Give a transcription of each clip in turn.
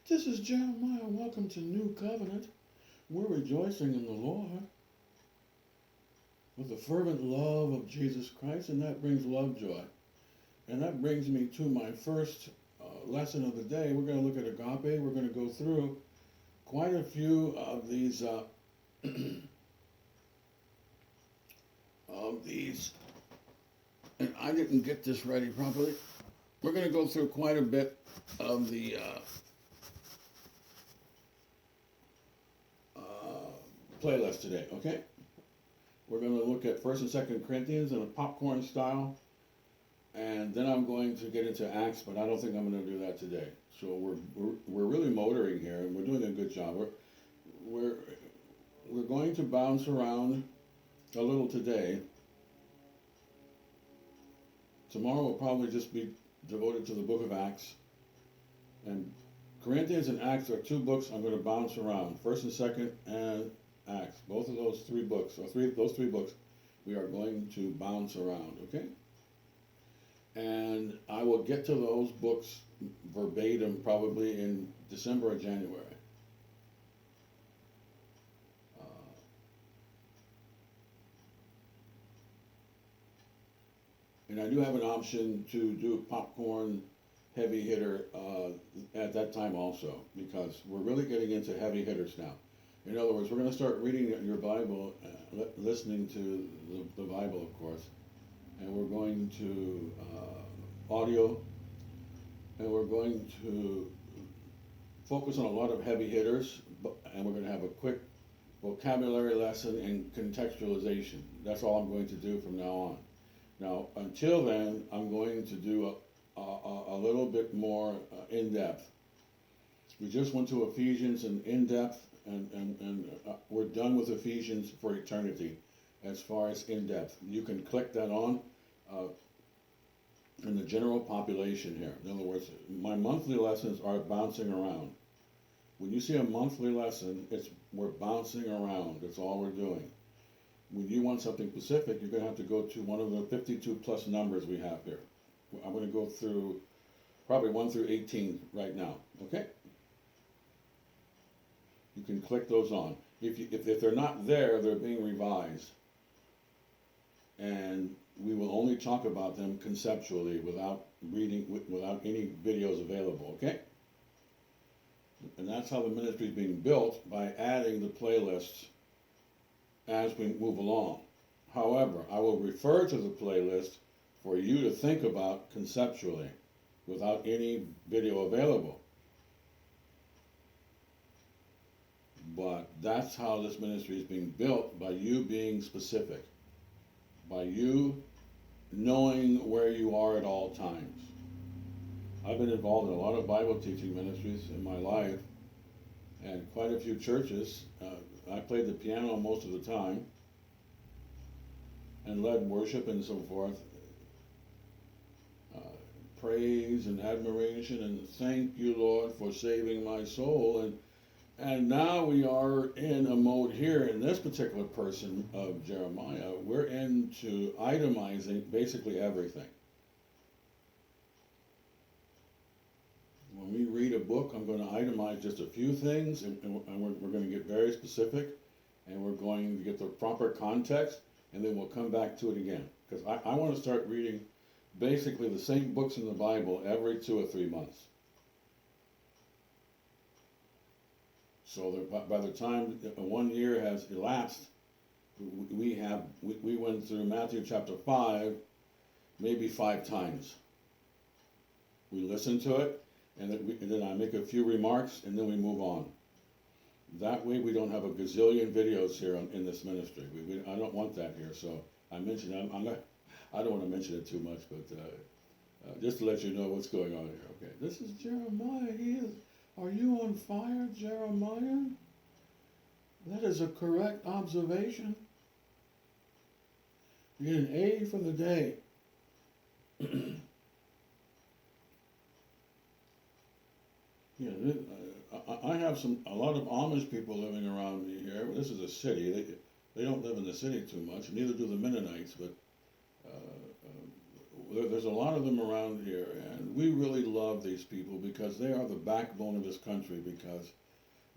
This is Jeremiah. Welcome to New Covenant. We're rejoicing in the Lord with the fervent love of Jesus Christ, and that brings love joy. And that brings me to my first lesson of the day. We're going to look at agape. We're going to go through quite a few of these and I didn't get this ready properly. We're going to go through quite a bit of the playlist today, okay? We're going to look at 1st and 2nd Corinthians in a popcorn style, and then I'm going to get into Acts, but I don't think I'm going to do that today. So we're really motoring here, and we're doing a good job. We're going to bounce around a little today. Tomorrow will probably just be devoted to the book of Acts, and Corinthians and Acts are two books I'm going to bounce around. 1st and 2nd and Acts. Both of those three books, those three books, we are going to bounce around, okay? And I will get to those books verbatim probably in December or January. And I do have an option to do a popcorn heavy hitter at that time also, because we're really getting into heavy hitters now. In other words, we're going to start reading your Bible, listening to the Bible, of course, and we're going to audio, and we're going to focus on a lot of heavy hitters, and we're going to have a quick vocabulary lesson and contextualization. That's all I'm going to do from now on. Now, until then, I'm going to do a little bit more in-depth. We just went to Ephesians and in-depth, and we're done with Ephesians for eternity as far as in-depth. You can click that on in the general population here. In other words, my monthly lessons are bouncing around. When you see a monthly lesson, we're bouncing around. That's all we're doing. When you want something specific, you're going to have to go to one of the 52 plus numbers we have here. I'm going to go through probably 1 through 18 right now, okay? You can click those on. If they're not there, they're being revised. And we will only talk about them conceptually without without any videos available, okay? And that's how the ministry is being built, by adding the playlists as we move along. However, I will refer to the playlist for you to think about conceptually without any video available. But that's how this ministry is being built, by you being specific, by you knowing where you are at all times. I've been involved in a lot of Bible teaching ministries in my life, and quite a few churches. I played the piano most of the time and led worship and so forth. Praise and admiration and thank you, Lord, for saving my soul. And now we are in a mode here in this particular person of Jeremiah. We're into itemizing basically everything. When we read a book, I'm going to itemize just a few things, and we're going to get very specific, and we're going to get the proper context, and then we'll come back to it again. Because I want to start reading basically the same books in the Bible every 2 or 3 months. So that by the time 1 year has elapsed, we went through Matthew chapter 5 maybe 5 times. We listen to it, and then I make a few remarks, and then we move on. That way we don't have a gazillion videos here in this ministry. I don't want that here, so I mentioned I don't want to mention it too much, but just to let you know what's going on here. Okay, this is Jeremiah. Are you on fire, Jeremiah? That is a correct observation. You get an A for the day. Yeah, I have a lot of Amish people living around me here. This is a city. They don't live in the city too much, neither do the Mennonites, but there's a lot of them around here, and we really love these people because they are the backbone of this country, because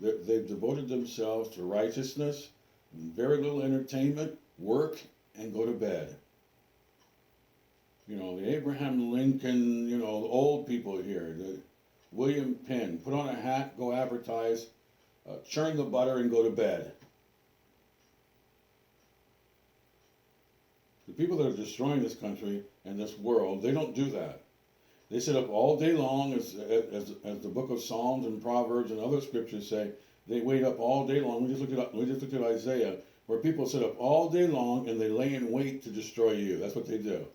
they've devoted themselves to righteousness, very little entertainment, work, and go to bed. You know, the Abraham Lincoln, you know, the old people here, the William Penn, put on a hat, go advertise, churn the butter, and go to bed. The people that are destroying this country and this world, they don't do that. They sit up all day long, as the book of Psalms and Proverbs and other scriptures say. They wait up all day long. We just looked at Isaiah, where people sit up all day long and they lay in wait to destroy you. That's what they do.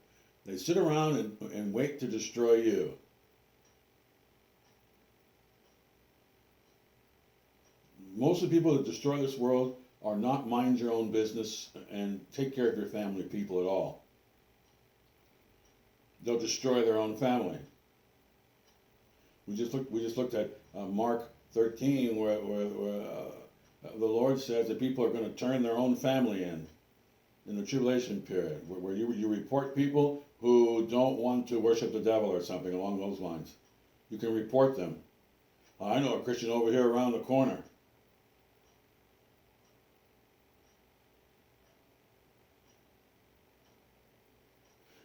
They sit around and wait to destroy you. Most of the people that destroy this world are not mind your own business and take care of your family people at all. They'll destroy their own family. We just looked at Mark 13, where the Lord says that people are going to turn their own family in the tribulation period, where you report people who don't want to worship the devil or something along those lines. You can report them. I know a Christian over here around the corner.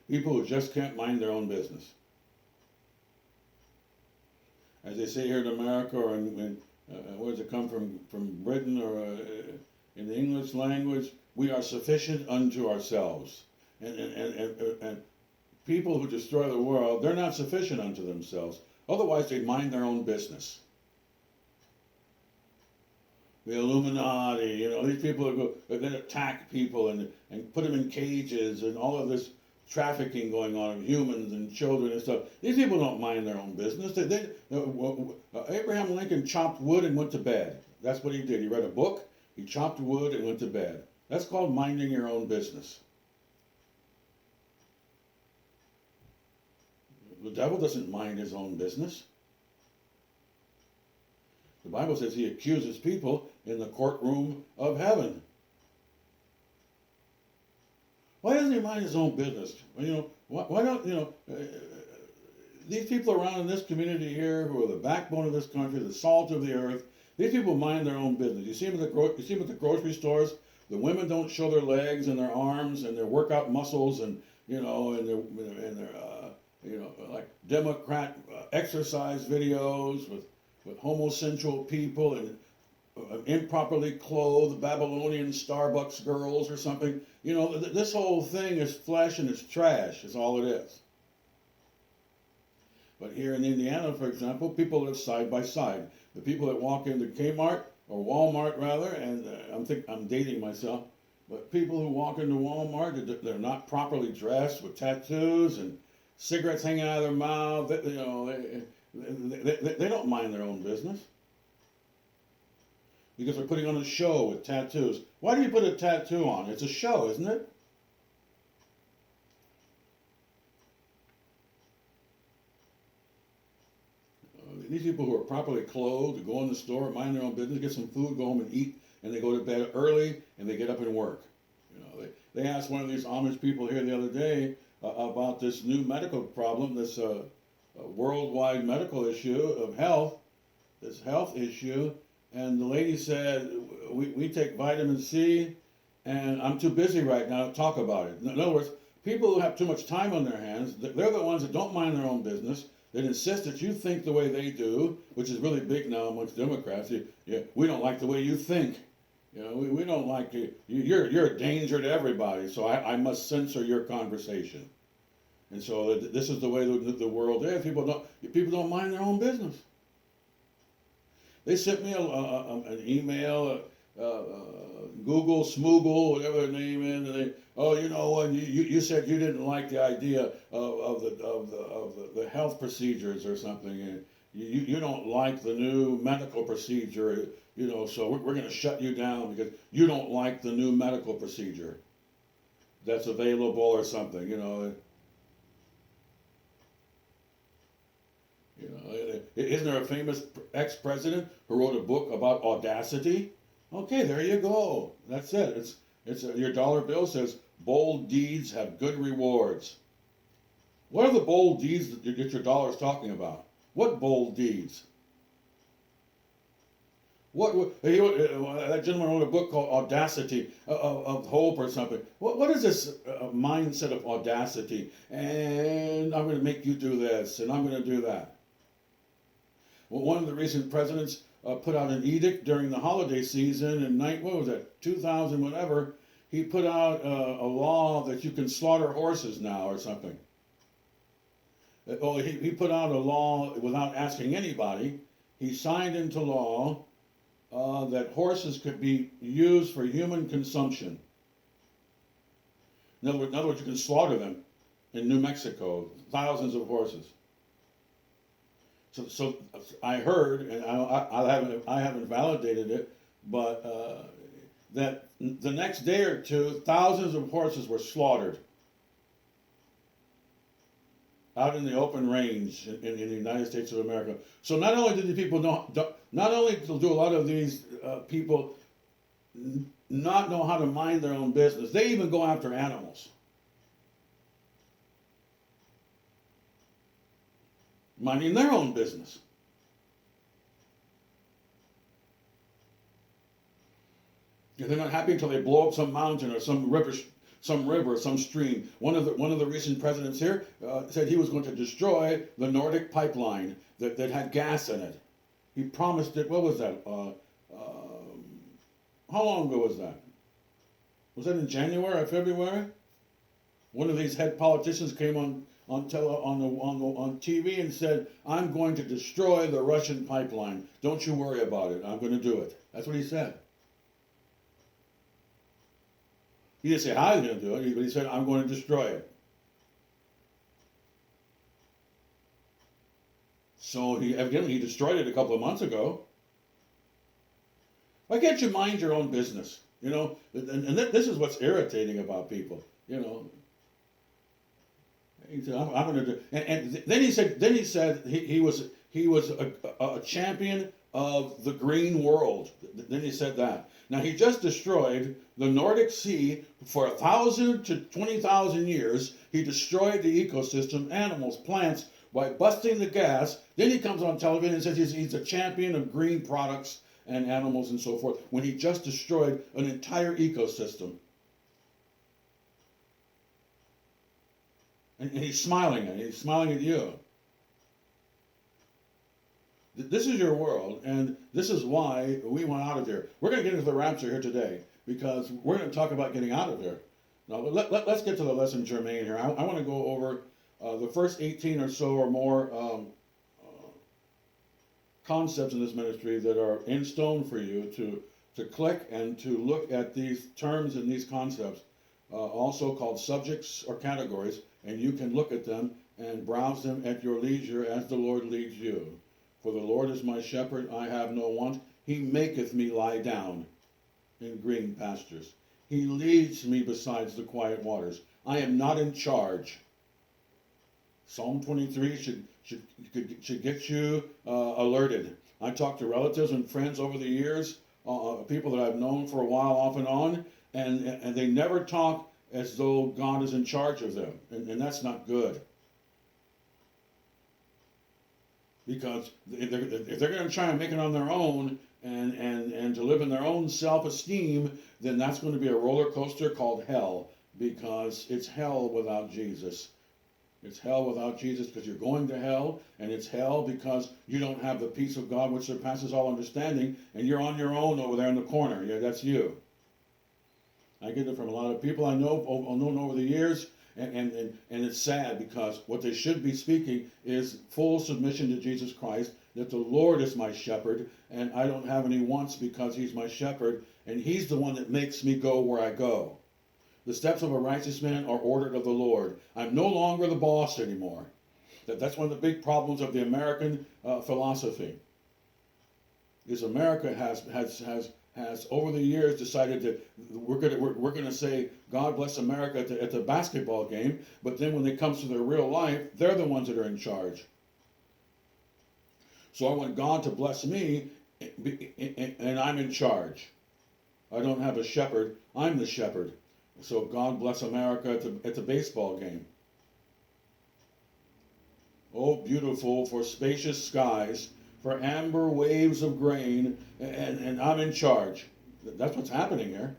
People who just can't mind their own business. As they say here in America, or where does it come from Britain, or in the English language, we are sufficient unto ourselves. And people who destroy the world, they're not sufficient unto themselves. Otherwise, they'd mind their own business. The Illuminati, you know, these people who that attack people and put them in cages, and all of this trafficking going on of humans and children and stuff. These people don't mind their own business. Abraham Lincoln chopped wood and went to bed. That's what he did. He read a book, he chopped wood and went to bed. That's called minding your own business. The devil doesn't mind his own business. The Bible says he accuses people in the courtroom of heaven. Why doesn't he mind his own business? You know, why don't, you know, these people around in this community here who are the backbone of this country, the salt of the earth, these people mind their own business. You see them at the grocery stores. The women don't show their legs and their arms and their workout muscles, and you know, and their you know, like Democrat exercise videos with homosexual people and improperly clothed Babylonian Starbucks girls or something. You know, this whole thing is flesh and it's trash, is all it is. But here in Indiana, for example, people live side by side. The people that walk into Kmart, or Walmart rather, and I'm dating myself, but people who walk into Walmart, they're not properly dressed, with tattoos and cigarettes hanging out of their mouth. You know, they don't mind their own business. Because they're putting on a show with tattoos. Why do you put a tattoo on? It's a show, isn't it? These people who are properly clothed, go in the store, mind their own business, get some food, go home and eat, and they go to bed early, and they get up and work. You know, they asked one of these Amish people here the other day about this new medical problem, this worldwide medical issue of health, this health issue. And the lady said, we take vitamin C, and I'm too busy right now to talk about it. In other words, people who have too much time on their hands, they're the ones that don't mind their own business, that insist that you think the way they do, which is really big now amongst Democrats. We don't like the way you think. You know, we don't like you. You're a danger to everybody, so I must censor your conversation. And so this is the way the world is. People don't mind their own business. They sent me an email, Google, Smoogle, whatever their name is, and you know what, you said you didn't like the idea of the health procedures or something, and you don't like the new medical procedure, you know, so we're going to shut you down because you don't like the new medical procedure that's available or something, you know. You know, isn't there a famous ex-president who wrote a book about audacity? Okay, there you go. That's it. It's your dollar bill says bold deeds have good rewards. What are the bold deeds that you get your dollars talking about? What bold deeds? That gentleman wrote a book called Audacity of Hope or something. What is this mindset of audacity? And I'm going to make you do this, and I'm going to do that. Well, one of the recent presidents put out an edict during the holiday season in what was that, 2000 whatever. He put out a law that you can slaughter horses now or something. He put out a law without asking anybody. He signed into law that horses could be used for human consumption. In other words, you can slaughter them in New Mexico, thousands of horses. So I heard, and I haven't validated it, but that the next day or two, thousands of horses were slaughtered out in the open range in the United States of America. So not only did the people not only do a lot of these people not know how to mind their own business, they even go after animals. Minding their own business. And they're not happy until they blow up some mountain or some river, some stream. One of the recent presidents here said he was going to destroy the Nordic pipeline that had gas in it. He promised it. What was that? How long ago was that? Was that in January or February? One of these head politicians came on TV and said, "I'm going to destroy the Russian pipeline. Don't you worry about it. I'm going to do it." That's what he said. He didn't say how he was going to do it, but he said, "I'm going to destroy it." So he destroyed it a couple of months ago. Why can't you mind your own business? You know, and this is what's irritating about people. You know, he said, "I'm going to do," and then he said he was a champion of the green world. Then he said that. Now he just destroyed the Nordic Sea for 1,000 to 20,000 years. He destroyed the ecosystem, animals, plants, by busting the gas. Then he comes on television and says he's a champion of green products and animals and so forth, when he just destroyed an entire ecosystem. And he's smiling at you. He's smiling at you. This is your world, and this is why we want out of here. We're going to get into the rapture here today, because we're going to talk about getting out of here. Now, let's get to the lesson germane here. I want to go over the first 18 or so or more concepts in this ministry that are in stone for you to click and to look at these terms and these concepts, also called subjects or categories, and you can look at them and browse them at your leisure as the Lord leads you. For the Lord is my shepherd, I have no want. He maketh me lie down in green pastures. He leads me beside the quiet waters. I am not in charge. Psalm 23 should get you alerted. I talk to relatives and friends over the years, people that I've known for a while off and on, and they never talk as though God is in charge of them. And that's not good. Because if they're going to try and make it on their own and to live in their own self-esteem, then that's going to be a roller coaster called hell, because it's hell without Jesus. It's hell without Jesus because you're going to hell, and it's hell because you don't have the peace of God which surpasses all understanding, and you're on your own over there in the corner. Yeah, that's you. I get it from a lot of people I've known over the years. And it's sad, because what they should be speaking is full submission to Jesus Christ, that the Lord is my shepherd, and I don't have any wants because he's my shepherd, and he's the one that makes me go where I go. The steps of a righteous man are ordered of the Lord. I'm no longer the boss anymore. That's one of the big problems of the American philosophy. Is America has over the years decided that we're going to say God bless America at the basketball game, but then when it comes to their real life, they're the ones that are in charge. So I want God to bless me, and I'm in charge. I don't have a shepherd, I'm the shepherd. So God bless America at the baseball game. Oh, beautiful for spacious skies, for amber waves of grain, and I'm in charge. That's what's happening here.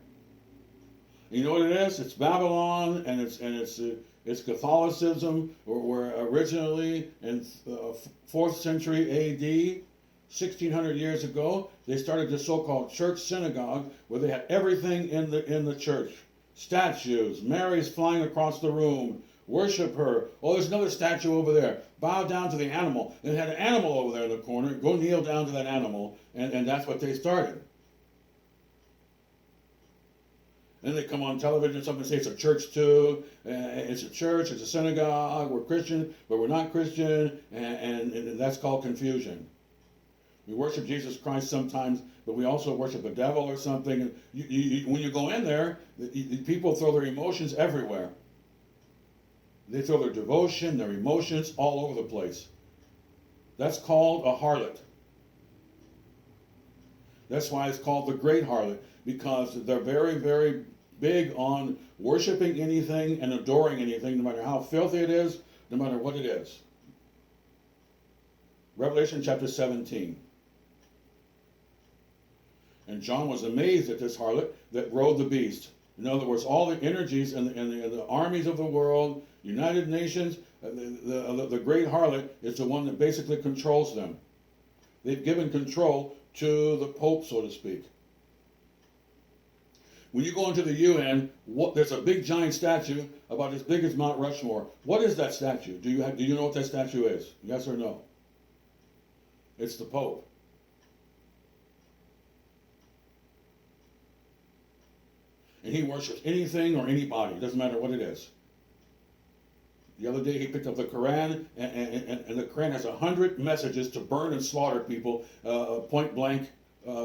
You know what it is? It's Babylon, and it's Catholicism, where originally in 4th century A.D., 1600 years ago, they started the so-called church synagogue, where they had everything in the church: statues, Mary's flying across the room, worship her. Oh, there's another statue over there. Bow down to the animal. They had an animal over there in the corner. Go kneel down to that animal, and that's what they started. Then they come on television and somebody say it's a church too. It's a church, it's a synagogue, we're Christian, but we're not Christian, and that's called confusion. We worship Jesus Christ sometimes, but we also worship a devil or something. And when you go in there, people throw their emotions everywhere. They throw their devotion, their emotions all over the place. That's called a harlot. That's why it's called the great harlot, because they're very, very big on worshiping anything and adoring anything, no matter how filthy it is, no matter what it is. Revelation chapter 17. And John was amazed at this harlot that rode the beast. In other words, all the energies and the armies of the world, United Nations, the great harlot is the one that basically controls them. They've given control to the Pope, so to speak. When you go into the UN, there's a big giant statue about as big as Mount Rushmore. What is that statue? Do you know what that statue is? Yes or no? It's the Pope. And he worships anything or anybody. It doesn't matter what it is. The other day he picked up the Quran, and the Quran has 100 messages to burn and slaughter people, point blank,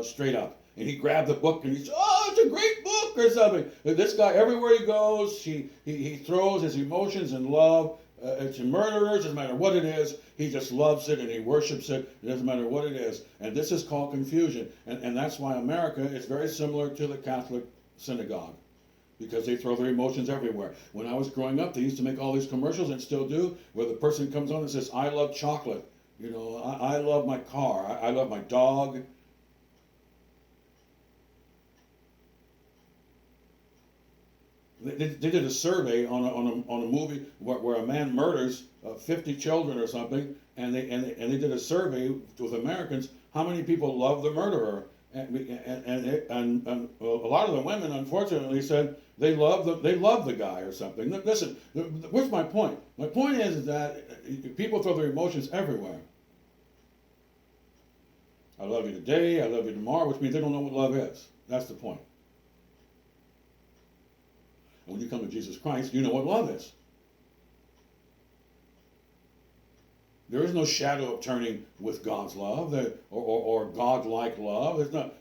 straight up. And he grabbed the book and he said, "Oh, it's a great book," or something. This guy, everywhere he goes, he throws his emotions and love to murderers. Doesn't matter what it is. He just loves it and he worships it. It doesn't matter what it is. And this is called confusion. And that's why America is very similar to the Catholic synagogue, because they throw their emotions everywhere. When I was growing up, they used to make all these commercials, and still do, where the person comes on and says, "I love chocolate. You know, I love my car. I love my dog." They did a survey on a movie where a man murders 50 children or something, and they did a survey with Americans how many people love the murderer, and a lot of the women unfortunately said they love the guy or something. Listen, where's my point? My point is that people throw their emotions everywhere. I love you today, I love you tomorrow, which means they don't know what love is. That's the point. When you come to Jesus Christ, you know what love is. There is no shadow of turning with God's love, or God-like love.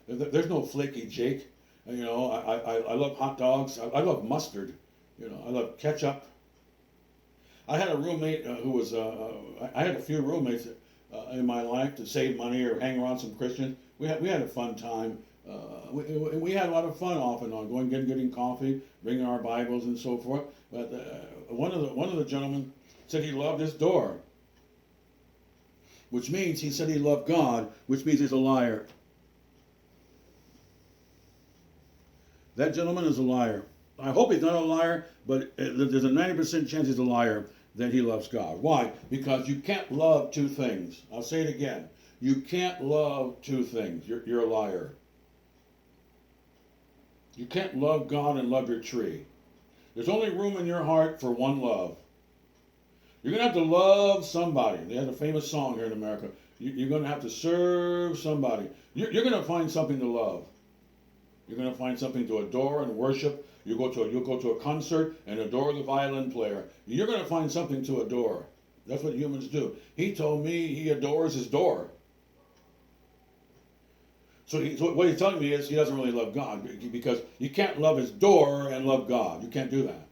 There's no flaky Jake. You know, I love hot dogs. I love mustard. You know, I love ketchup. I had a roommate who was. I had a few roommates in my life to save money or hang around some Christians. We had a fun time. We had a lot of fun off and on, going getting coffee, bringing our Bibles and so forth. But one of the gentlemen said he loved his door, which means he said he loved God, which means he's a liar. That gentleman is a liar. I hope he's not a liar, but there's a 90% chance he's a liar that he loves God. Why? Because you can't love two things. I'll say it again. You can't love two things. You're a liar. You can't love God and love your tree. There's only room in your heart for one love. You're going to have to love somebody. They had a famous song here in America. You're going to have to serve somebody. You're going to find something to love. You're going to find something to adore and worship. You'll go to a concert and adore the violin player. You're going to find something to adore. That's what humans do. He told me he adores his door. So what he's telling me is he doesn't really love God, because you can't love his door and love God. You can't do that.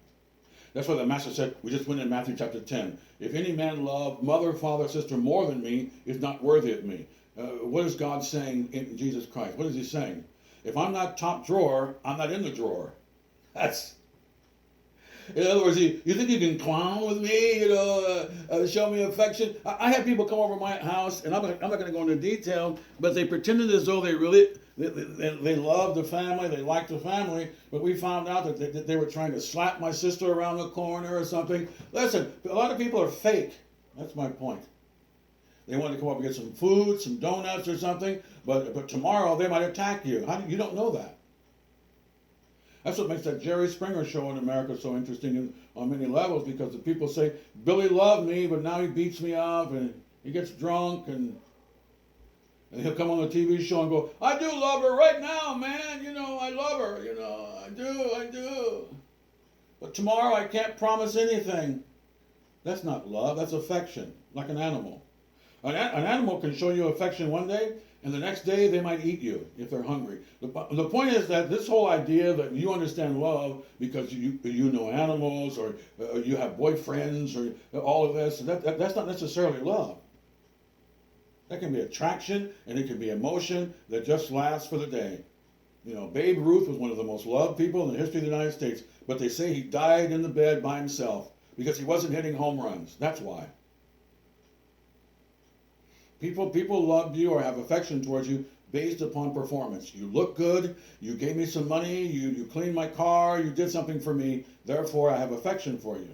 That's why the Master said, we just went in Matthew chapter 10, if any man love mother, father, sister more than me, is not worthy of me. What is God saying in Jesus Christ? What is he saying? If I'm not top drawer, I'm not in the drawer. In other words, you think you can clown with me, show me affection? I had people come over my house, and I'm not going to go into detail, but they pretended as though they loved the family, they liked the family, but we found out that they were trying to slap my sister around the corner or something. Listen, a lot of people are fake. That's my point. They want to come up and get some food, some donuts or something, but tomorrow they might attack you. You don't know that. That's what makes that Jerry Springer show in America so interesting on many levels, because the people say, Billy loved me, but now he beats me up and he gets drunk and he'll come on the TV show and go, I do love her right now, man. I love her. I do. But tomorrow I can't promise anything. That's not love. That's affection, like an animal. An animal can show you affection one day, and the next day they might eat you if they're hungry. The point is that this whole idea that you understand love because you know animals, or you have boyfriends, or all of this, that's not necessarily love. That can be attraction, and it can be emotion that just lasts for the day. Babe Ruth was one of the most loved people in the history of the United States, but they say he died in the bed by himself because he wasn't hitting home runs. That's why. People loved you or have affection towards you based upon performance. You look good, you gave me some money, you cleaned my car, you did something for me, therefore I have affection for you.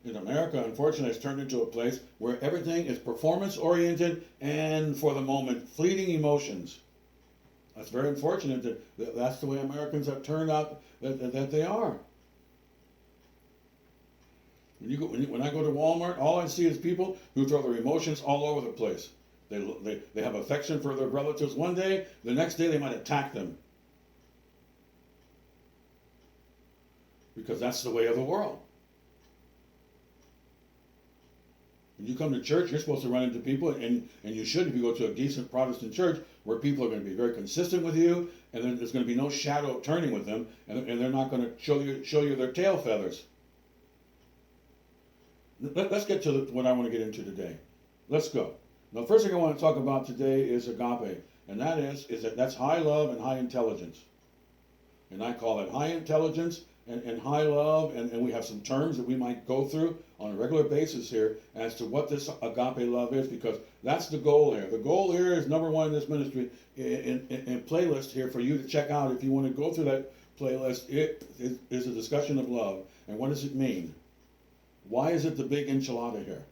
In America, unfortunately, it's turned into a place where everything is performance-oriented and, for the moment, fleeting emotions. That's very unfortunate that that's the way Americans have turned out that they are. When I go to Walmart, all I see is people who throw their emotions all over the place. They have affection for their relatives one day, the next day they might attack them. Because that's the way of the world. When you come to church, you're supposed to run into people, and you should if you go to a decent Protestant church where people are going to be very consistent with you, and there's going to be no shadow of turning with them, and they're not going to show you their tail feathers. Let's get to what I want to get into today. Let's go. Now, the first thing I want to talk about today is agape, and that's high love and high intelligence. And I call it high intelligence and high love, and we have some terms that we might go through on a regular basis here as to what this agape love is, because that's the goal here. The goal here is, number one, in this ministry, in playlist here for you to check out if you want to go through that playlist. It is a discussion of love, and what does it mean? Why is it the big enchilada here?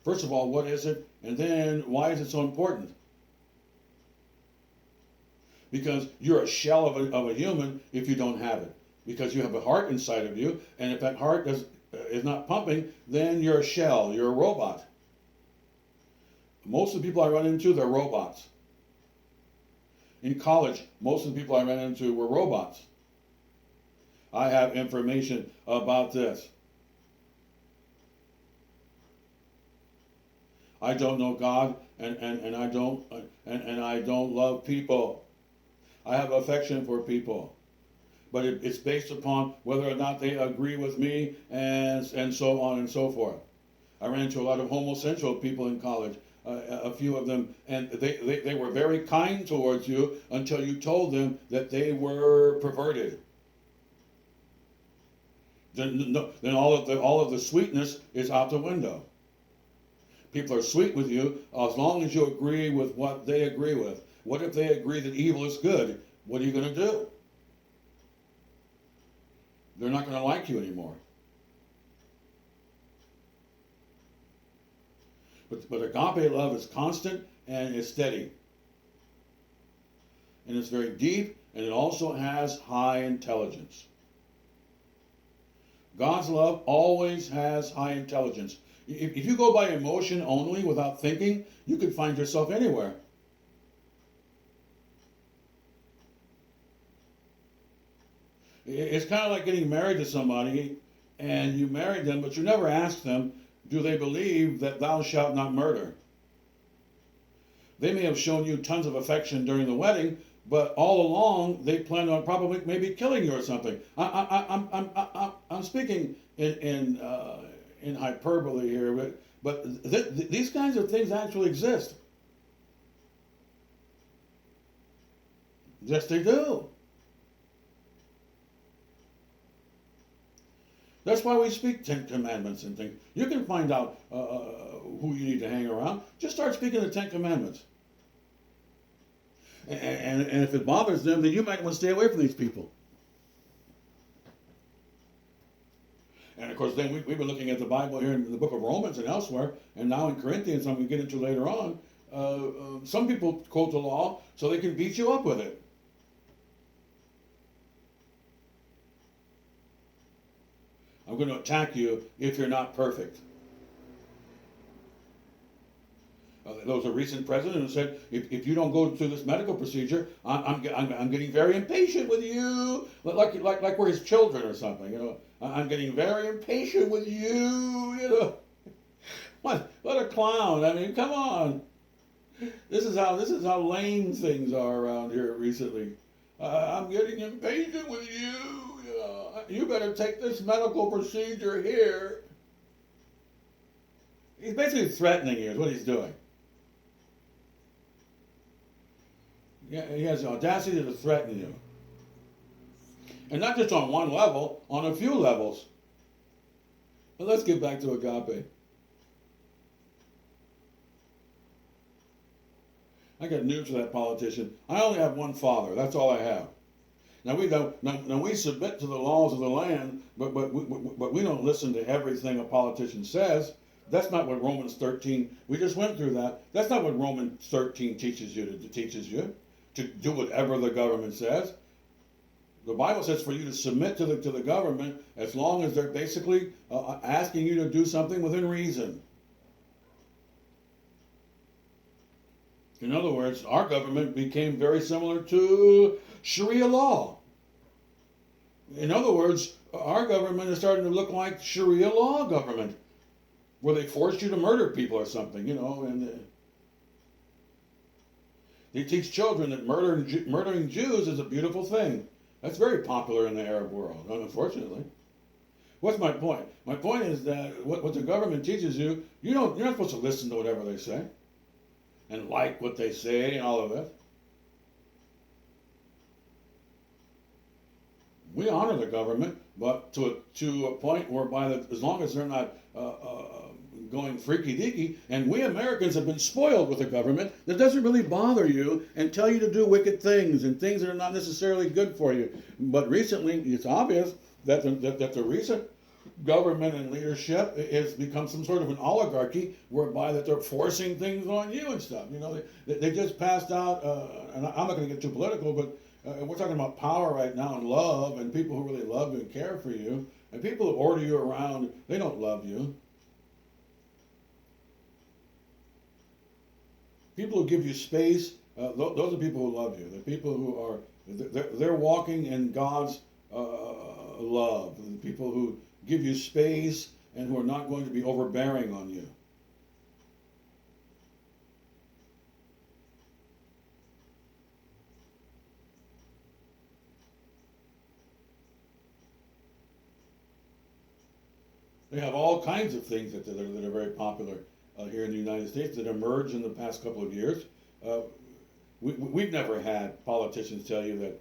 First of all, what is it? And then, why is it so important? Because you're a shell of a human if you don't have it. Because you have a heart inside of you, and if that heart is not pumping, then you're a shell, you're a robot. Most of the people I run into, they're robots. In college, most of the people I ran into were robots. I have information about this. I don't know God, and I don't love people. I have affection for people, but it's based upon whether or not they agree with me, and so on and so forth. I ran into a lot of homosexual people in college, a few of them, and they were very kind towards you until you told them that they were perverted. Then all of the sweetness is out the window. People are sweet with you as long as you agree with what they agree with. What if they agree that evil is good? What are you going to do? They're not going to like you anymore. But agape love is constant and it's steady. And it's very deep, and it also has high intelligence. God's love always has high intelligence. If you go by emotion only without thinking, you could find yourself anywhere. It's kind of like getting married to somebody, and you married them, but you never ask them, do they believe that thou shalt not murder? They may have shown you tons of affection during the wedding, but all along they plan on probably maybe killing you or something. I'm speaking in hyperbole here, but these kinds of things actually exist. Yes, they do. That's why we speak Ten Commandments and things. You can find out who you need to hang around. Just start speaking the Ten Commandments. And if it bothers them, then you might want to stay away from these people. And of course, then we've been looking at the Bible here in the book of Romans and elsewhere, and now in Corinthians, I'm going to get into later on. Some people quote the law so they can beat you up with it. I'm going to attack you if you're not perfect. There was a recent president who said, if you don't go through this medical procedure, I'm getting very impatient with you, like we're his children or something. You know, I'm getting very impatient with you. You know, what a clown! I mean, come on. This is how lame things are around here recently. I'm getting impatient with you. You know, you better take this medical procedure here. He's basically threatening you. Is what he's doing. Yeah, he has the audacity to threaten you. And not just on one level, on a few levels. But let's get back to agape. I got news for that politician. I only have one father. That's all I have. Now we submit to the laws of the land, but we don't listen to everything a politician says. That's not what Romans 13. We just went through that. That's not what Romans 13 teaches you to do whatever the government says. The Bible says for you to submit to the government as long as they're basically asking you to do something within reason. In other words, our government became very similar to Sharia law. In other words, our government is starting to look like Sharia law government, where they force you to murder people or something, you know, and they teach children that murdering Jews is a beautiful thing. That's very popular in the Arab world, unfortunately. What's my point? My point is that what the government teaches you, you're not supposed to listen to whatever they say and like what they say and all of that. We honor the government, but to a point whereby as long as they're not going freaky deaky, and we Americans have been spoiled with a government that doesn't really bother you and tell you to do wicked things and things that are not necessarily good for you. But recently, it's obvious that the recent government and leadership has become some sort of an oligarchy whereby that they're forcing things on you and stuff. You know, they just passed out, and I'm not going to get too political, but we're talking about power right now and love and people who really love you and care for you. And people who order you around, they don't love you. People who give you space, those are people who love you. The people who are, they're walking in God's love. The people who give you space and who are not going to be overbearing on you. They have all kinds of things that are very popular here in the United States that emerged in the past couple of years. We've never had politicians tell you that,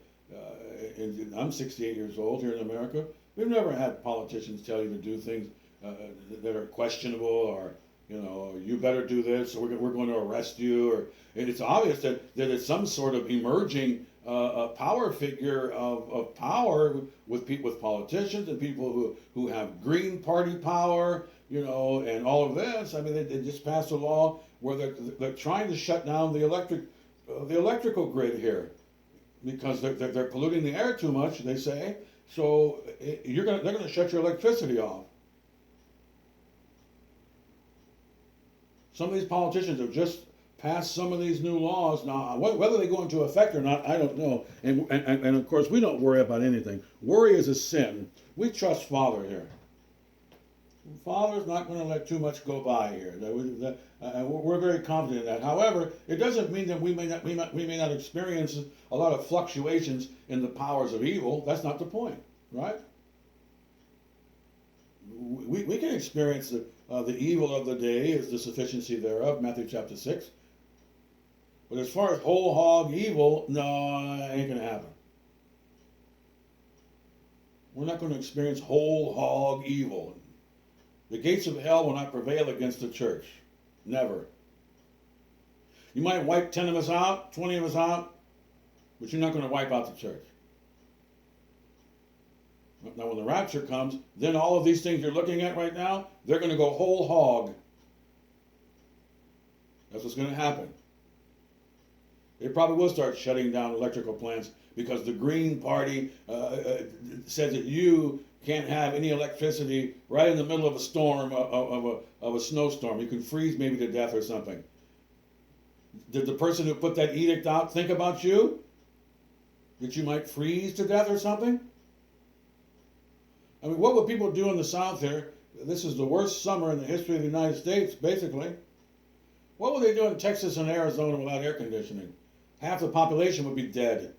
I'm 68 years old here in America, we've never had politicians tell you to do things that are questionable or, you know, you better do this or we're going to arrest you. And it's obvious that it's some sort of emerging power figure of power with politicians and people who have Green Party power, you know, and all of this. I mean, they just passed a law where they're trying to shut down the electrical grid here because they're polluting the air too much, they say. So they're going to shut your electricity off. Some of these politicians have just passed some of these new laws. Now, whether they go into effect or not, I don't know. And of course, we don't worry about anything. Worry is a sin. We trust Father here. Father's not going to let too much go by here. We're very confident in that. However, it doesn't mean that we may not experience a lot of fluctuations in the powers of evil. That's not the point, right? We can experience the evil of the day is the sufficiency thereof, Matthew chapter 6. But as far as whole hog evil, no, it ain't going to happen. We're not going to experience whole hog evil. The gates of hell will not prevail against the church. Never. You might wipe 10 of us out, 20 of us out, but you're not going to wipe out the church. Now, when the rapture comes, then all of these things you're looking at right now, they're going to go whole hog. That's what's going to happen. They probably will start shutting down electrical plants because the Green Party says that you can't have any electricity right in the middle of a storm, of a snowstorm. You can freeze maybe to death or something. Did the person who put that edict out think about you? That you might freeze to death or something? I mean, what would people do in the South here? This is the worst summer in the history of the United States, basically. What would they do in Texas and Arizona without air conditioning? Half the population would be dead.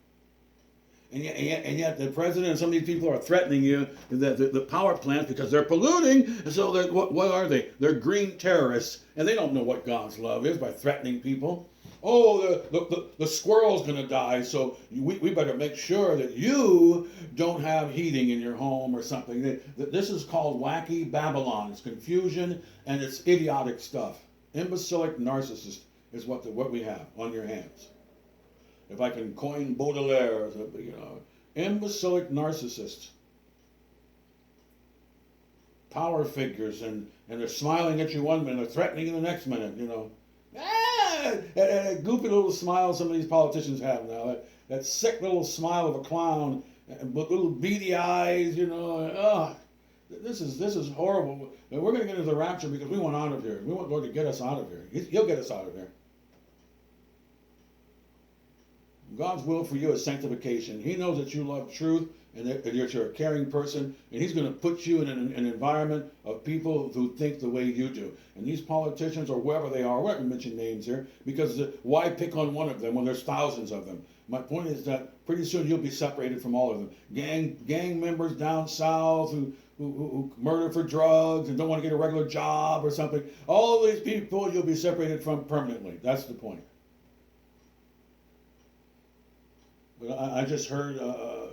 And yet the president and some of these people are threatening you, the power plants, because they're polluting. And so what are they? They're green terrorists. And they don't know what God's love is by threatening people. Oh, the squirrel's going to die, so we better make sure that you don't have heating in your home or something. This is called wacky Babylon. It's confusion and it's idiotic stuff. Imbecilic narcissist is what we have on your hands. If I can coin Baudelaire, imbecilic narcissists. Power figures, and they're smiling at you one minute, they're threatening you the next minute, that goofy little smile some of these politicians have now, that sick little smile of a clown, but little beady eyes, this is horrible. And we're going to get into the rapture because we want out of here. We want Lord to get us out of here. He'll get us out of here. God's will for you is sanctification. He knows that you love truth and that you're a caring person, and He's going to put you in an environment of people who think the way you do. And these politicians, or whoever they are, we're not going to mention names here, because why pick on one of them when there's thousands of them? My point is that pretty soon you'll be separated from all of them. Gang members down south who murder for drugs and don't want to get a regular job or something. All these people you'll be separated from permanently. That's the point. But I just heard a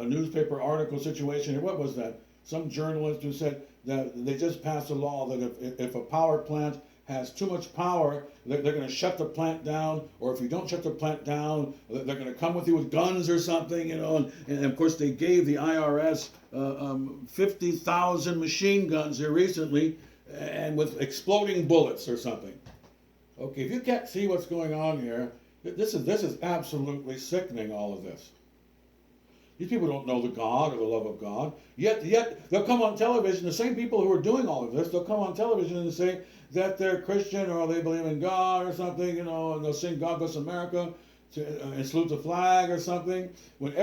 newspaper article situation. What was that? Some journalist who said that they just passed a law that if a power plant has too much power, they're going to shut the plant down, or if you don't shut the plant down, they're going to come with you with guns or something, and of course they gave the IRS 50,000 machine guns here recently, and with exploding bullets or something. Okay, if you can't see what's going on here, this is absolutely sickening, all of this. These people don't know the God or the love of God. Yet they'll come on television, the same people who are doing all of this, they'll come on television and say that they're Christian or they believe in God or something, and they'll sing God Bless America and salute the flag or something. When